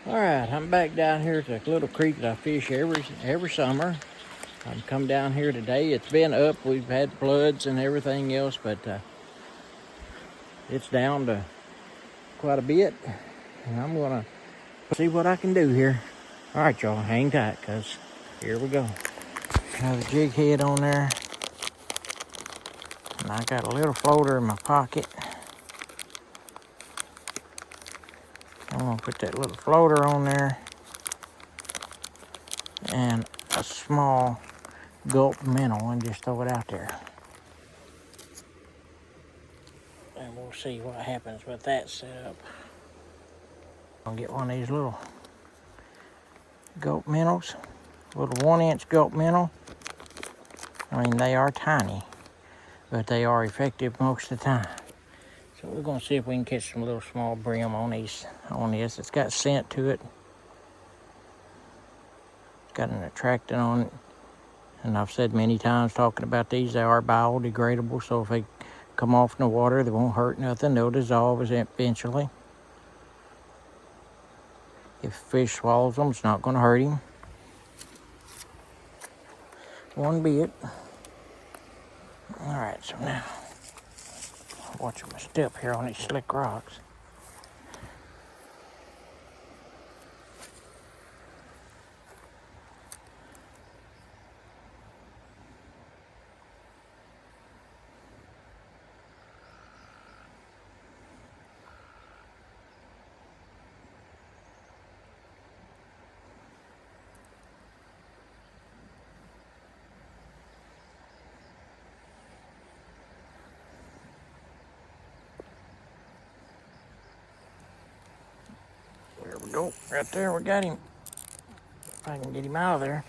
All right, I'm back down here at the little creek that I fish every summer. I've come down here today. It's been up. We've had floods and everything else, but it's down to quite a bit. And I'm gonna see what I can do here. All right, y'all, hang tight, cause here we go. Have a jig head on there, and I got a little floater in my pocket. I'm gonna put that little floater on there and a small GULP minnow and just throw it out there. And we'll see what happens with that setup. I'll get one of these little GULP minnows, little 1-inch GULP minnow. I mean, they are tiny, but they are effective most of the time. So we're gonna see if we can catch some little small brim on this. It's got scent to it. It's got an attractant on it. And I've said many times talking about these, they are biodegradable. So if they come off in the water, they won't hurt nothing. They'll dissolve eventually. If fish swallows them, it's not gonna hurt him one bit. All right, so now, watch my step here on these slick rocks. There we go, right there, we got him. If I can get him out of there.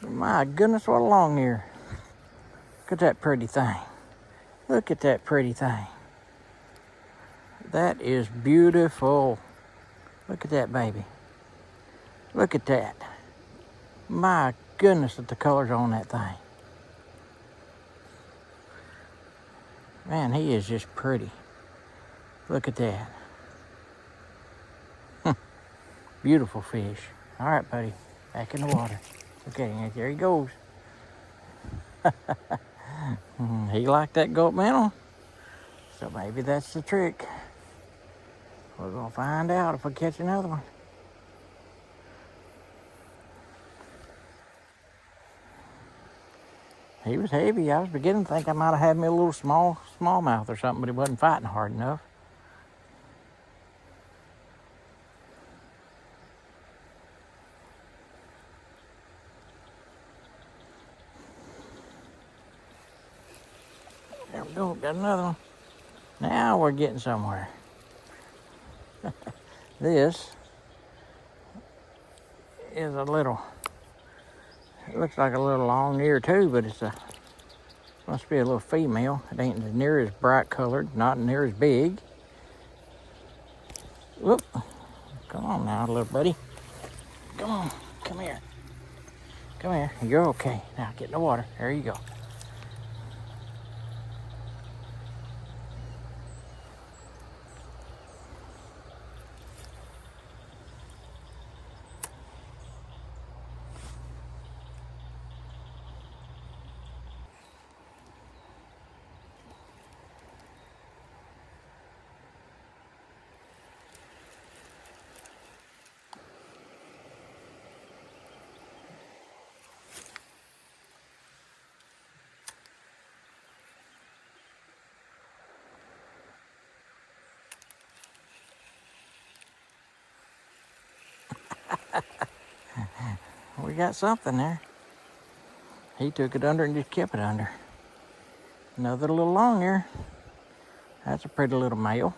My goodness, what a long ear. Look at that pretty thing. Look at that pretty thing. That is beautiful. Look at that baby. Look at that. My goodness, at the colors on that thing. Man, he is just pretty. Look at that. Beautiful fish. All right, buddy. Back in the water. Okay, there he goes. He liked that GULP minnow. So maybe that's the trick. We're gonna find out if we catch another one. He was heavy. I was beginning to think I might have had me a little smallmouth or something, but he wasn't fighting hard enough. There we go, got another one. Now we're getting somewhere. This is a little, it looks like a little long ear too, but must be a little female. It ain't near as bright colored, not near as big. Whoop, come on now, little buddy. Come on, come here. Come here, you're okay. Now get in the water, there you go. We got something there. He took it under and just kept it under. Another little long ear. That's a pretty little male.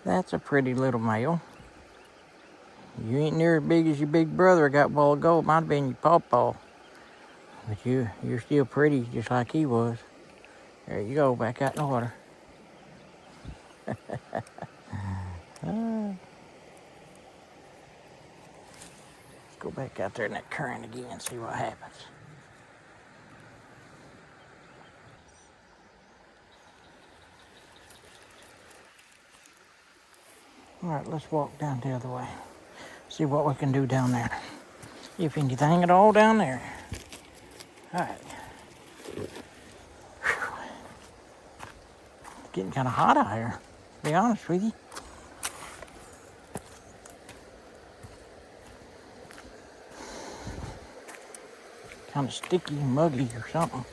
That's a pretty little male. You ain't near as big as your big brother I got a while ago. It might have been your pawpaw. But you're still pretty just like he was. There you go, back out in the water. Let's go back out there in that current again and see what happens. All right, let's walk down the other way. See what we can do down there. If anything at all down there. All right. It's getting kind of hot out here, to be honest with you. Kind of sticky, muggy or something.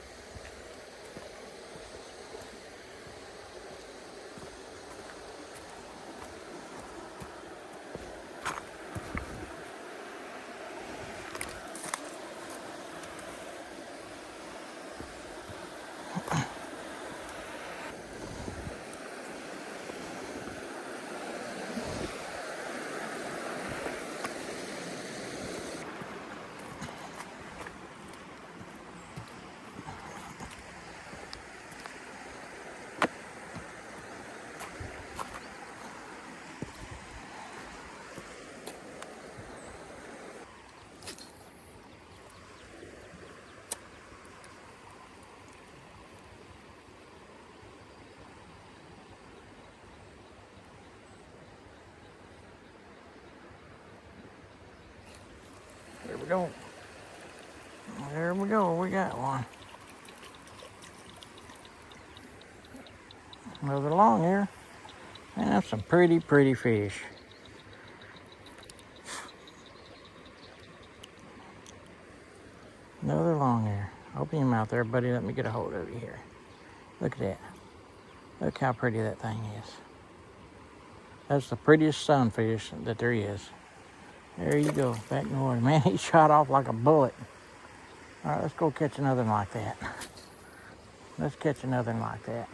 There we go. There we go. We got one. Another long ear. And that's some pretty fish. Another long ear. Open your mouth there, buddy. Let me get a hold of you here. Look at that. Look how pretty that thing is. That's the prettiest sunfish that there is. There you go, back in the water. Man, he shot off like a bullet. All right, let's go catch another one like that. Let's catch another one like that.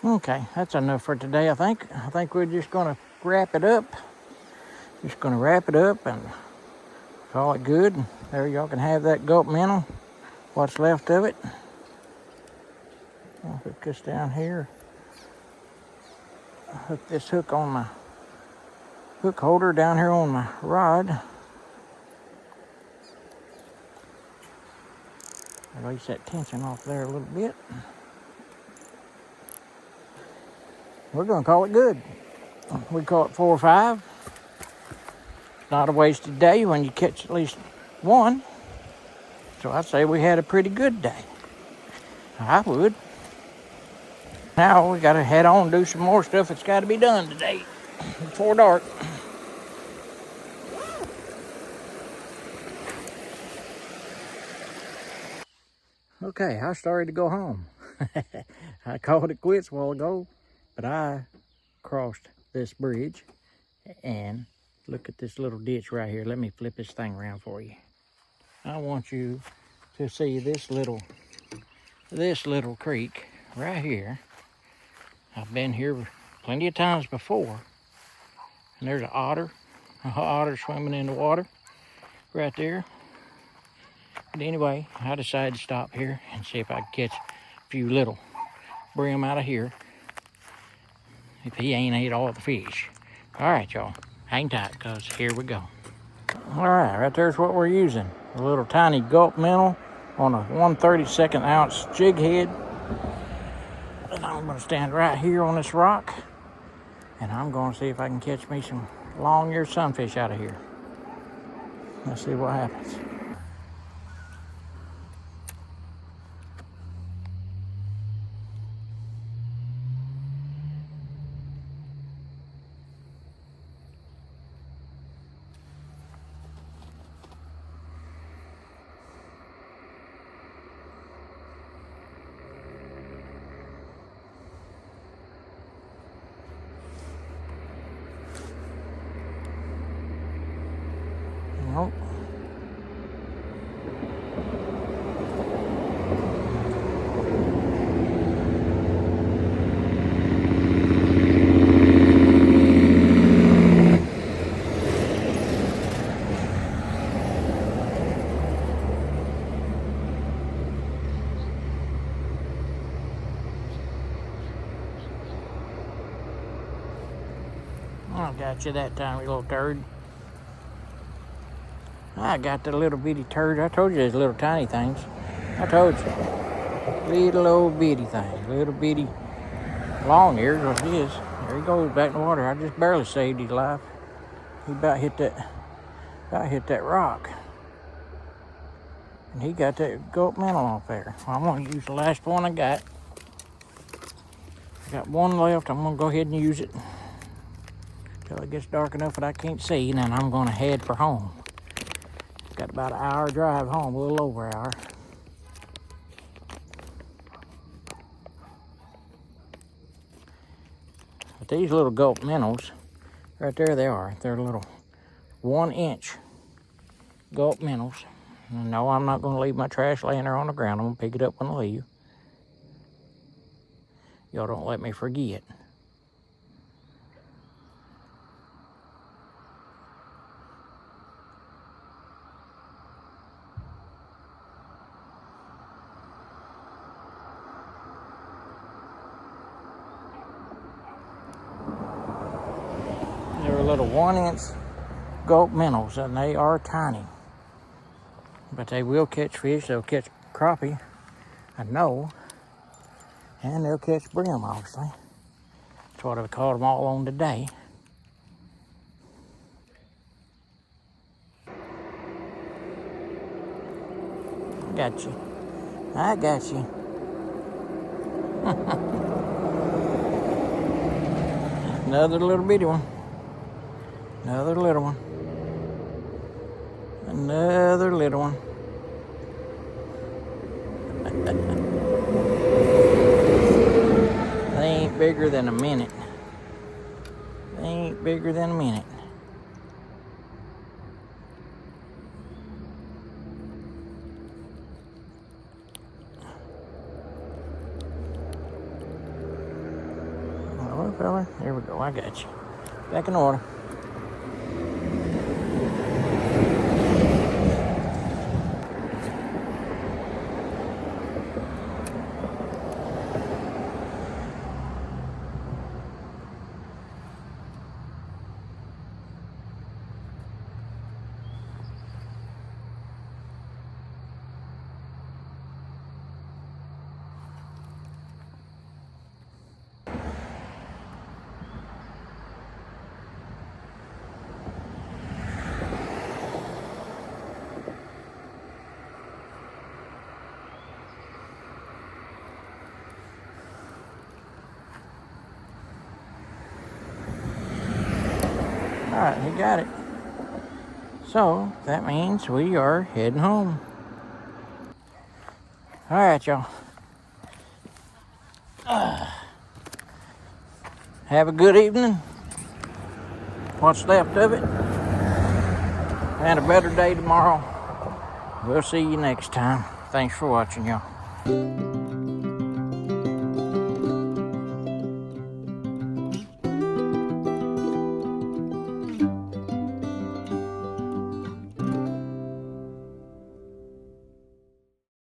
Okay, that's enough for today, I think. I think we're just gonna wrap it up. Just gonna wrap it up and call it good. There y'all can have that GULP MINNOW, what's left of it. I'll hook this down here. I'll hook this hook on my hook holder down here on my rod. Release that tension off there a little bit. We're gonna call it good. We call it 4 or 5. Not a wasted day when you catch at least one. So I'd say we had a pretty good day. I would. Now we gotta head on and do some more stuff that's gotta be done today before dark. Okay, I started to go home. I called it quits a while ago, but I crossed this bridge and look at this little ditch right here. Let me flip this thing around for you. I want you to see this little creek right here. I've been here plenty of times before, and there's an otter swimming in the water right there. But anyway, I decided to stop here and see if I could catch a few little brim out of here, if he ain't ate all the fish. All right, y'all, hang tight, because here we go. All right there's what we're using. A little tiny GULP MINNOW on a 1/32 ounce jig head. And I'm gonna stand right here on this rock, and I'm gonna see if I can catch me some long-eared sunfish out of here. Let's see what happens. Nope. Got you that time, you little turd. I got the little bitty turd. I told you there's little tiny things. I told you. Little old bitty things. Little bitty long ears, what it is. There he goes back in the water. I just barely saved his life. He about hit that rock. And he got that GULP minnow off there. Well, I'm gonna use the last one I got. I got one left. I'm gonna go ahead and use it till it gets dark enough that I can't see, and then I'm gonna head for home. Got about an hour drive home, a little over an hour. But these little GULP minnows, right there they are. They're little 1-inch GULP minnows. No, I'm not gonna leave my trash laying there on the ground. I'm gonna pick it up when I leave. Y'all don't let me forget. They're little 1-inch GULP minnows, and they are tiny. But they will catch fish. They'll catch crappie, I know. And they'll catch brim, obviously. That's what I've caught them all on today. I got you. I got you. Another little bitty one. Another little one. Another little one. They ain't bigger than a minute. They ain't bigger than a minute. Well, fella, here we go. I got you. Back in order. All right, he got it. So that means we are heading home. All right, y'all. Have a good evening. What's left of it. And a better day tomorrow. We'll see you next time. Thanks for watching, y'all.